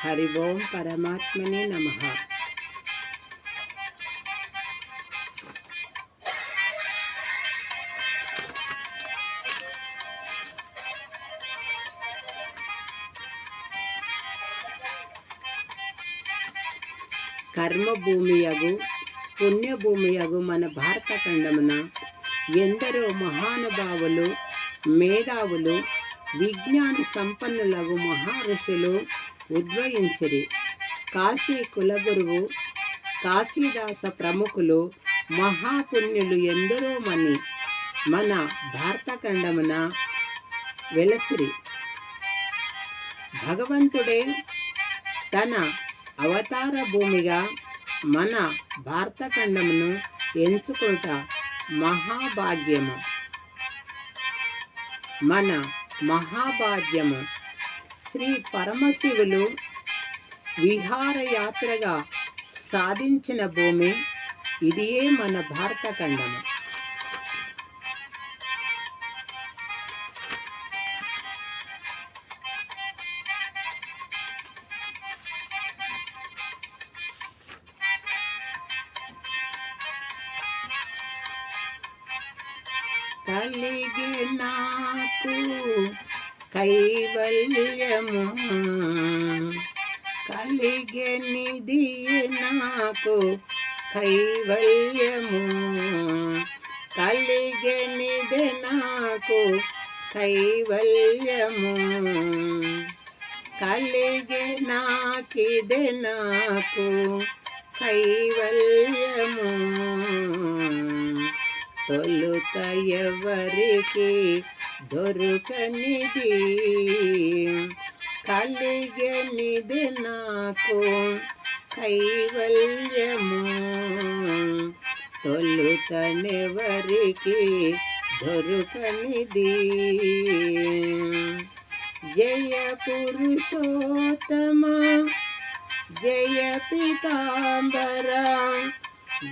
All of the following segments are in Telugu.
హరి ఓం పరమాత్మనే నమః. కర్మభూమియగు పుణ్యభూమియగు మన భారత ఖండమున ఎందరో మహానుభావులు, మేధావులు, విజ్ఞాన సంపన్నులగు మహర్షులు ఉద్భవించిరి. కాశీ కులగురువు, కాశీదాస ప్రముఖులు, మహాపుణ్యులు ఎందరో మన భారతఖండమున వెలసిరి. భగవంతుడే తన అవతార భూమిగా మన భారతఖండమును ఎంచుకుంట మహాభాగ్యము, మన మహాభాగ్యము. శ్రీ పరమశివులు విహారయాత్రగా సాధించిన భూమి ఇదియే మన భారతఖండము. కలిగి నాకు కైవల్యము, కలిగనిది నాకు కైవల్యము, కలిగనిది నాకు కైవల్యము, కలిగే నాకిది నాకు కైవల్యము. తొలుత ఎవరికి దొరకనిది, కలిగనిది నాకు కైవల్యము. తొలుతనెవరికి దొరకనిది. జయ పురుషోత్తమ, జయ పీతాంబర,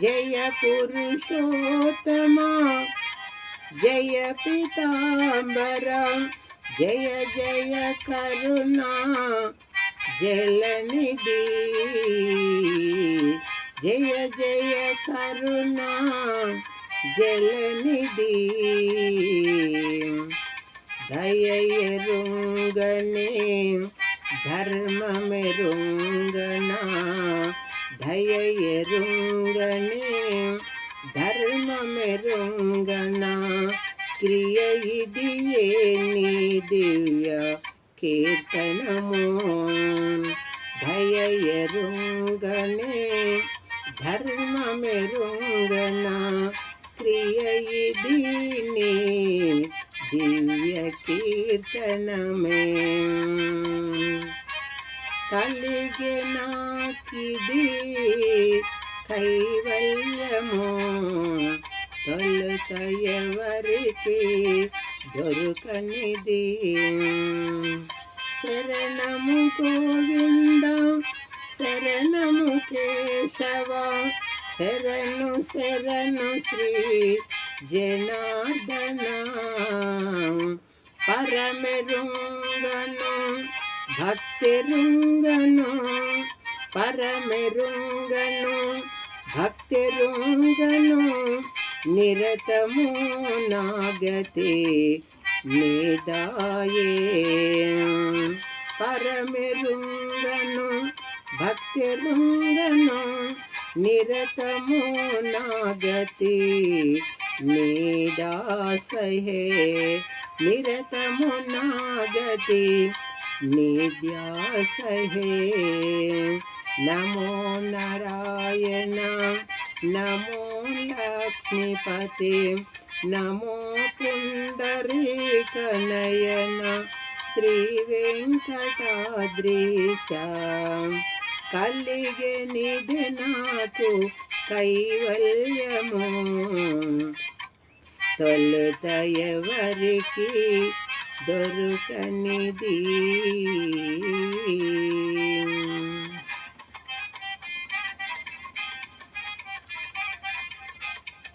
జయ పురుషోత్తమ, జయ పీతాంబర, జయ జయ కరుణా జలనిధి, జయ జయ కరుణా జలనిధి. దయెరుంగనే ధర్మమెరుంగనా, దయెరుంగనే ధర్మమెరుంగనా. క్రియ ఇదియే నీ దివ్య కీర్తనము. దయెరుంగనే ధర్మమెరుంగనా, క్రియ ఇది నీ దివ్య కీర్తనమే. కలిగే నాకిది కైవల్యము, తొలుత ఎవరికి దొరకనిది. శరణము గోవింద, శరణము కేశవ, శరణు శరణు శ్రీ జనార్దన. పరమెరుంగను భక్తిరుంగను, పరమెరుంగను భక్తిరుంగను. నిరతము నాగతి నిదాయే. పరమెరుంగను భక్తిరుంగను, నిరతము నాగతి నిదాసహే. నిరతము నాగతి నిద్యాసహే. నమో నారాయణ, నమో లక్ష్మీపతి, నమో పుండరీక నయన శ్రీ వెంకటాద్రీశ. కలిగనిది నాకు కైవల్యము, తొలుత ఎవరికి దొరకనిది.